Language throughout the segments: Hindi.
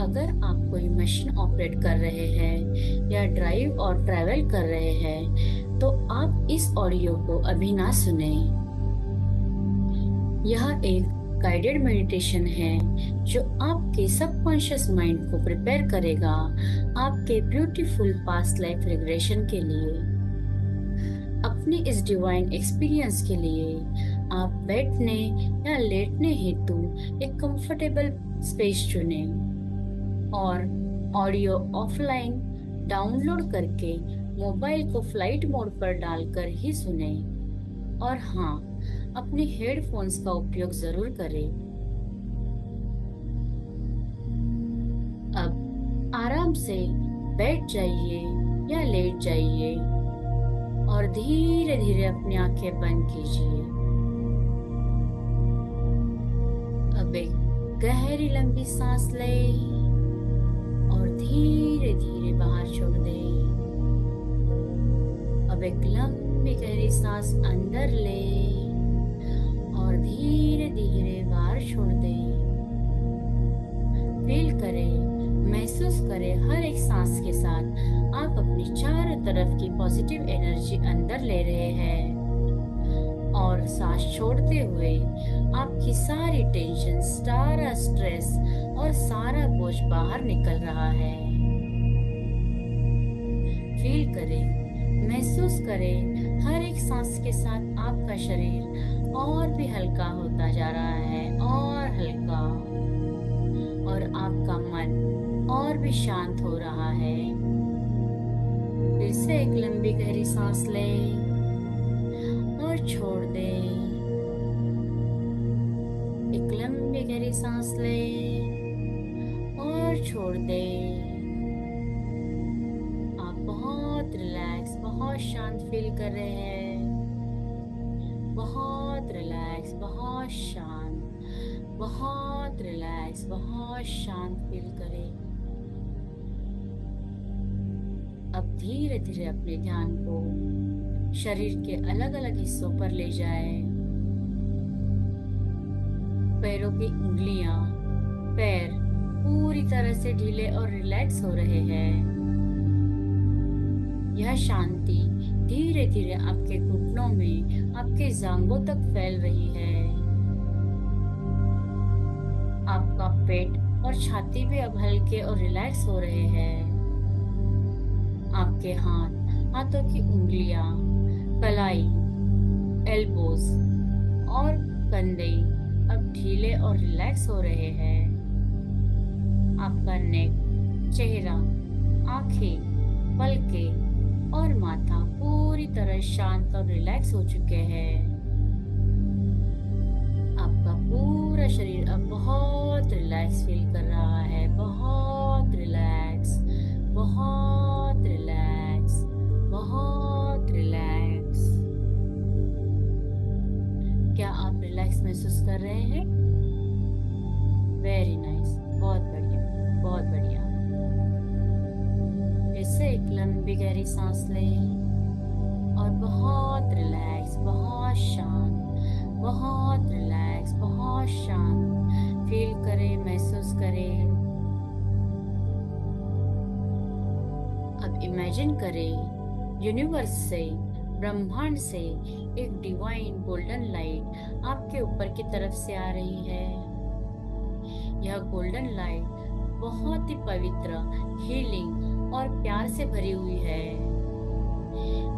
अगर आप कोई मशीन ऑपरेट कर रहे हैं या ड्राइव और ट्रैवल कर रहे हैं तो आप इस ऑडियो को अभी ना सुने। यह एक गाइडेड मेडिटेशन है जो आपके सबकॉन्शियस माइंड को प्रिपेयर करेगा आपके ब्यूटीफुल पास्ट लाइफ रिग्रेशन के लिए। अपने इस डिवाइन एक्सपीरियंस के लिए आप बैठने या लेटने हेतु एक कंफर्टेबल स्पेस चुनें और ऑडियो ऑफलाइन डाउनलोड करके मोबाइल को फ्लाइट मोड पर डालकर ही सुने। और हाँ, अपने हेडफोन्स का उपयोग जरूर करें। अब आराम से बैठ जाइए या लेट जाइए और धीरे धीरे अपनी आंखें बंद कीजिए। अब एक गहरी लंबी सांस लें और धीरे धीरे बाहर छोड़ दें। अब एक लंबी गहरी सांस अंदर लें और धीरे धीरे बाहर छोड़ दें। फील करें, महसूस करें, हर एक सांस के साथ आप अपनी चारों तरफ की पॉजिटिव एनर्जी अंदर ले रहे हैं और सांस छोड़ते हुए आपकी सारी टेंशन, सारा स्ट्रेस और सारा बोझ बाहर निकल रहा है। फील करें, महसूस करें, हर एक सांस के साथ आपका शरीर और भी हल्का होता जा रहा है और हल्का, और आपका मन और भी शांत हो रहा है। फिर से एक लंबी गहरी सांस लें और छोड़ दें। एक लंबी गहरी सांस लें और छोड़ दें। आप बहुत रिलैक्स, बहुत शांत फील कर रहे हैं। बहुत रिलैक्स, बहुत शांत, बहुत रिलैक्स, बहुत शांत फील करें। अब धीरे धीरे अपने ध्यान को शरीर के अलग अलग हिस्सों पर ले जाएं। पैरों की उंगलियां, पैर पूरी तरह से ढीले और रिलैक्स हो रहे हैं। यह शांति धीरे धीरे आपके घुटनों में, आपके जांघों तक फैल रही है। आपका पेट और छाती भी अब हल्के और रिलैक्स हो रहे हैं। आपके हाथों की उंगलियां, कलाई, एल्बोज और कंधे अब ढीले और रिलैक्स हो रहे हैं। आपका नेक, चेहरा, आंखें, पलकें और माथा पूरी तरह शांत और रिलैक्स हो चुके हैं। आपका पूरा शरीर अब बहुत रिलैक्स फील कर रहा है। बहुत रिलैक्स, बहुत रिलैक्स, बहुत रिलैक्स। क्या आप रिलैक्स महसूस कर रहे हैं? वेरी नाइस, बहुत बढ़िया, बहुत बढ़िया। फिर से एक लंबी गहरी सांस लें और बहुत रिलैक्स, बहुत शांत, बहुत रिलैक्स, बहुत शांत फील करें, महसूस करें। अब इमेजिन करें, यूनिवर्स से, ब्रह्मांड से एक डिवाइन गोल्डन लाइट आपके ऊपर की तरफ से आ रही है। यह गोल्डन लाइट बहुत ही पवित्र, हीलिंग और प्यार से भरी हुई है।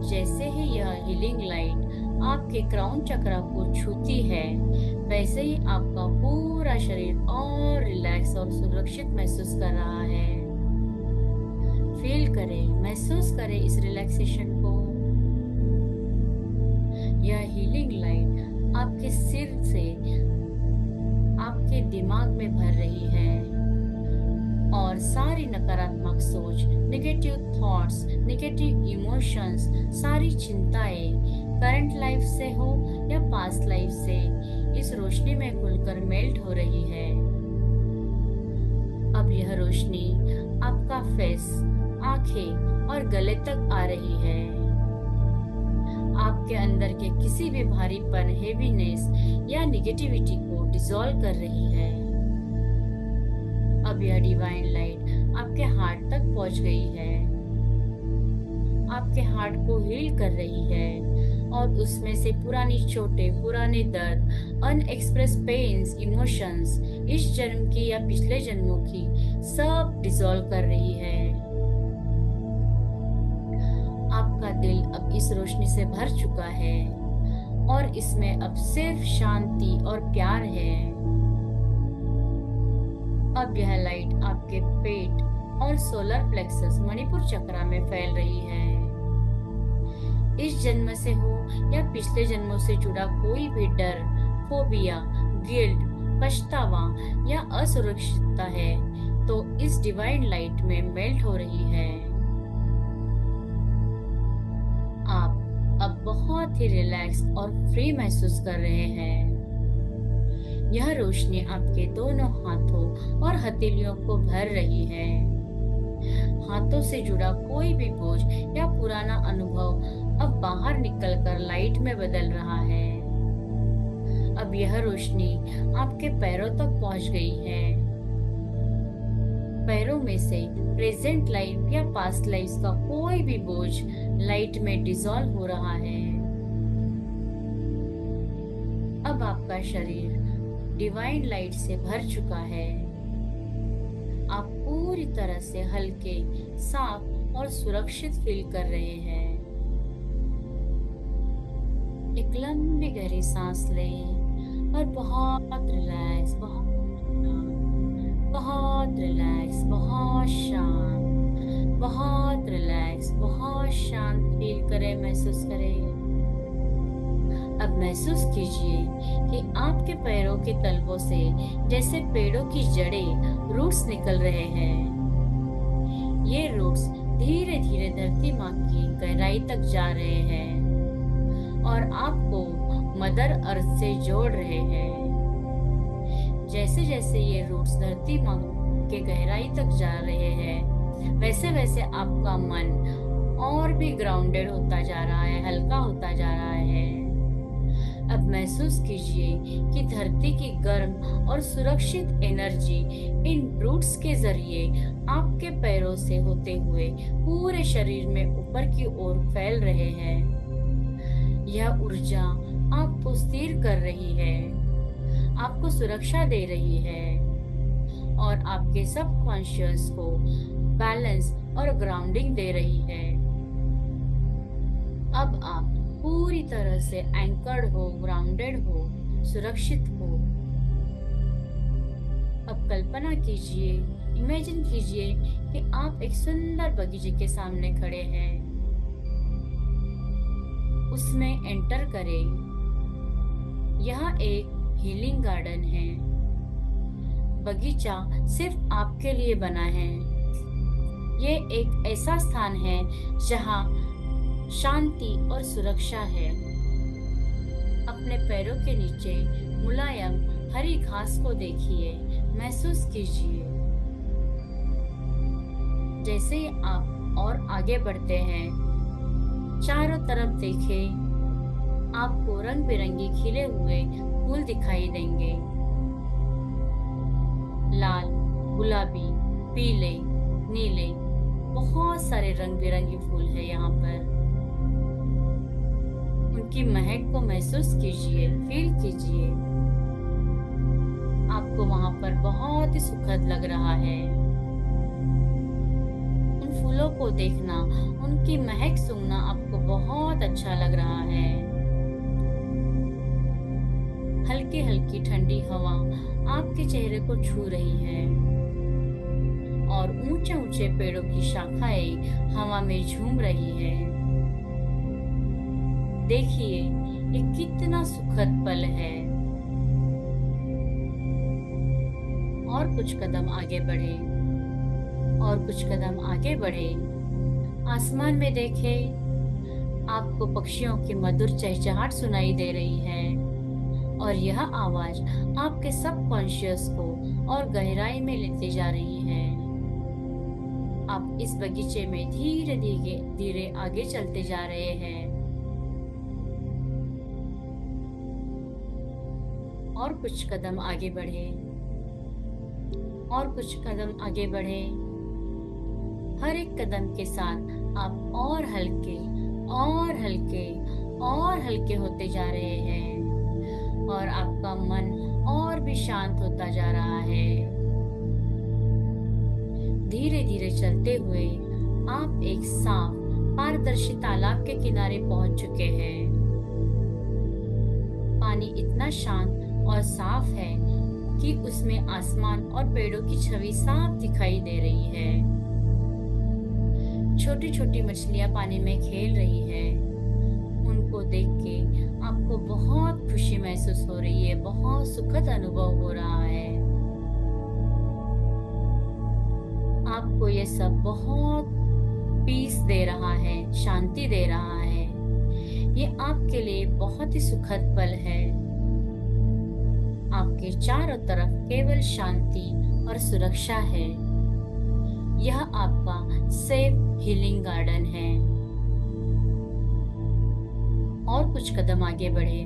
जैसे ही यह हीलिंग लाइट आपके क्राउन चक्र को छूती है, वैसे ही आपका पूरा शरीर और रिलैक्स और सुरक्षित महसूस कर रहा है। फील करें, महसूस करें इस रिलैक्सेशन को। यह हीलिंग लाइट आपके सिर से आपके दिमाग में भर रही है और सारी नकारात्मक सोच, नेगेटिव थॉट्स, नेगेटिव इमोशंस, सारी चिंताएं करंट लाइफ से हो या पास्ट लाइफ से इस रोशनी में खुलकर मेल्ट हो रही है। अब यह रोशनी आपका फेस, आंखें और गले तक आ रही है। आपके अंदर के किसी भी भारीपन, हेवीनेस या निगेटिविटी को डिसॉल्व कर रही है। अब यह डिवाइन लाइट आपके हार्ट तक पहुंच गई है, आपके हार्ट को हील कर रही है और उसमें से पुरानी चोटें, पुराने दर्द, अनएक्सप्रेस पेन्स, इमोशंस, इस जन्म की या पिछले जन्मों की सब डिसॉल्व कर रही है। आपका दिल अब इस रोशनी से भर चुका है और इसमें अब सिर्फ शांति और प्यार है। अब यह लाइट आपके पेट और सोलर प्लेक्सस मणिपुर चक्रा में फैल रही है। इस जन्म से हो या पिछले जन्मों से जुड़ा कोई भी डर, फोबिया, गिल्ट, पछतावा या असुरक्षितता है तो इस डिवाइन लाइट में मेल्ट हो रही है। आप अब बहुत ही रिलैक्स और फ्री महसूस कर रहे हैं। यह रोशनी आपके दोनों हाथों और हथेलियों को भर रही है। हाथों से जुड़ा कोई भी बोझ या पुराना अनुभव अब बाहर निकलकर लाइट में बदल रहा है। अब यह रोशनी आपके पैरों तक पहुंच गई है। पैरों में से प्रेजेंट लाइफ या पास्ट लाइफ का कोई भी बोझ लाइट में डिसॉल्व हो रहा है। अब आपका शरीर डिवाइन लाइट से भर चुका है। आप पूरी तरह से हल्के, साफ और सुरक्षित फील कर रहे हैं। एक लंबी गहरी सांस लें और बहुत रिलैक्स, बहुत रिलैक्स, बहुत शांत, बहुत रिलैक्स, बहुत शांत फील करें, महसूस करें। अब महसूस कीजिए कि आपके पैरों के तलवों से जैसे पेड़ों की जड़ें, रूट्स निकल रहे हैं। ये रूट्स धीरे धीरे धरती माँ की गहराई तक जा रहे हैं और आपको मदर अर्थ से जोड़ रहे हैं। जैसे जैसे ये रूट्स धरती माँ के गहराई तक जा रहे हैं, वैसे वैसे आपका मन और भी ग्राउंडेड होता जा रहा है, हल्का होता जा रहा है। अब महसूस कीजिए कि धरती की गर्म और सुरक्षित एनर्जी इन रूट्स के जरिए आपके पैरों से होते हुए पूरे शरीर में ऊपर की ओर फैल रहे हैं। यह ऊर्जा आपको स्थिर कर रही है, आपको सुरक्षा दे रही है और आपके सबकॉन्शियस को बैलेंस और ग्राउंडिंग दे रही है। अब आप पूरी तरह से एंकर्ड हो, ग्राउंडेड हो, सुरक्षित हो। अब कल्पना कीजिए, इमेजिन कीजिए कि आप एक सुंदर बगीचे के सामने खड़े हैं। उसमें एंटर करें। यह एक हीलिंग गार्डन है। बगीचा सिर्फ आपके लिए बना है। ये एक ऐसा स्थान है जहां शांति और सुरक्षा है। अपने पैरों के नीचे मुलायम हरी घास को देखिए, महसूस कीजिए। जैसे ही आप और आगे बढ़ते हैं, चारों तरफ देखें, आपको रंग बिरंगे खिले हुए फूल दिखाई देंगे। लाल, गुलाबी, पीले, नीले, बहुत सारे रंग बिरंगे फूल है यहाँ पर। उनकी महक को महसूस कीजिए, फील कीजिए। आपको वहां पर बहुत ही सुखद लग रहा है। उन फूलों को देखना, उनकी महक सूंघना आपको बहुत अच्छा लग रहा है। हल्की हल्की ठंडी हवा आपके चेहरे को छू रही है और ऊंचे ऊंचे पेड़ों की शाखाएं हवा में झूम रही है। देखिए, ये कितना सुखद पल है। और कुछ कदम आगे बढ़े, और कुछ कदम आगे बढ़े। आसमान में देखें, आपको पक्षियों की मधुर चहचहाट सुनाई दे रही है और यह आवाज आपके सबकॉन्शियस को और गहराई में लेते जा रही है। आप इस बगीचे में धीरे धीरे धीरे आगे चलते जा रहे हैं और कुछ कदम आगे बढ़े और कुछ कदम आगे बढ़े। हर एक कदम के साथ आप और हल्के और हल्के और हल्के होते जा रहे हैं और आपका मन और भी शांत होता जा रहा है। धीरे धीरे चलते हुए आप एक साफ पारदर्शी तालाब के किनारे पहुंच चुके हैं। पानी इतना शांत और साफ है कि उसमें आसमान और पेड़ों की छवि साफ दिखाई दे रही है। छोटी छोटी मछलियां पानी में खेल रही है। उनको देख के आपको बहुत खुशी महसूस हो रही है, बहुत सुखद अनुभव हो रहा है। आपको ये सब बहुत पीस दे रहा है, शांति दे रहा है। ये आपके लिए बहुत ही सुखद पल है। आपके चारों तरफ केवल शांति और सुरक्षा है। यह आपका सेफ हीलिंग गार्डन है। और कुछ कदम आगे बढ़े,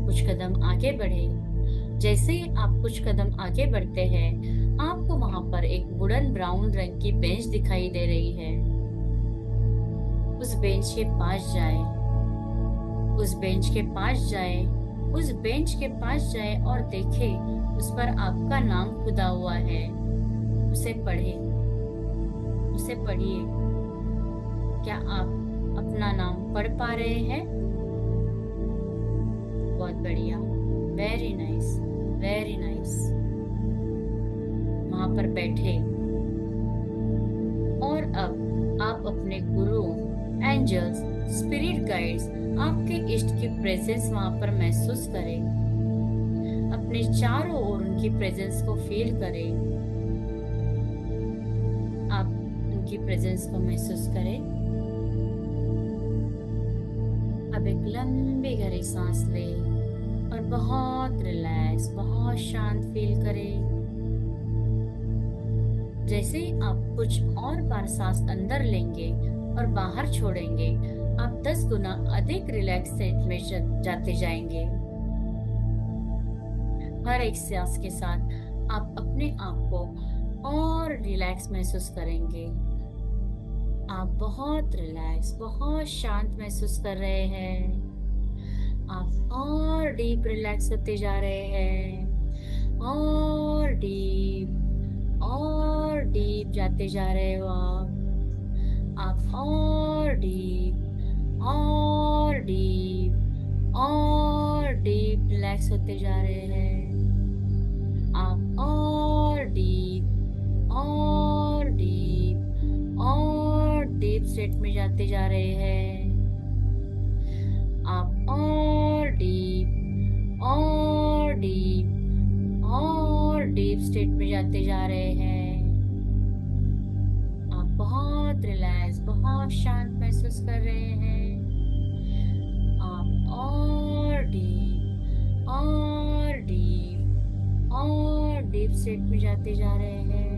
कुछ कदम आगे बढ़े। जैसे ही आप कुछ कदम आगे बढ़ते हैं, आपको वहां पर एक वुडन ब्राउन रंग की बेंच दिखाई दे रही है। उस बेंच के पास जाए, उस बेंच के पास जाए, उस बेंच के पास जाए और देखे उस पर आपका नाम खुदा हुआ है। उसे पढ़े, उसे पढ़िए। क्या आप अपना नाम पढ़ पा रहे हैं? बहुत बढ़िया, वेरी नाइस, वेरी नाइस। वहां पर बैठे और अब आप अपने गुरु, एंजल्स, स्पिरिट गाइड्स, आपके इष्ट की प्रेजेंस वहां पर महसूस करें। अपने चारों ओर उनकी प्रेजेंस को फील करें। आप उनकी प्रेजेंस को महसूस करें। अब एक लंबी गहरी सांस ले और बहुत रिलैक्स, बहुत शांत फील करें। जैसे ही आप कुछ और बार सांस अंदर लेंगे और बाहर छोड़ेंगे, आप 10 गुना अधिक रिलैक्स स्टेट में जाते जाएंगे। हर एक सांस के साथ आप अपने आप को और रिलैक्स महसूस करेंगे। आप बहुत रिलैक्स, बहुत शांत महसूस कर रहे हैं। आप और डीप रिलैक्स होते जा रहे हैं, और डीप जाते जा रहे हो आप और डीप रिलैक्स होते जा रहे हैं। आप और डीप स्टेट में जाते जा रहे हैं। आप और डीप स्टेट में जाते जा रहे हैं। आप बहुत रिलैक्स, बहुत शांत महसूस कर रहे हैं। आप और डीप स्टेट में जाते जा रहे हैं।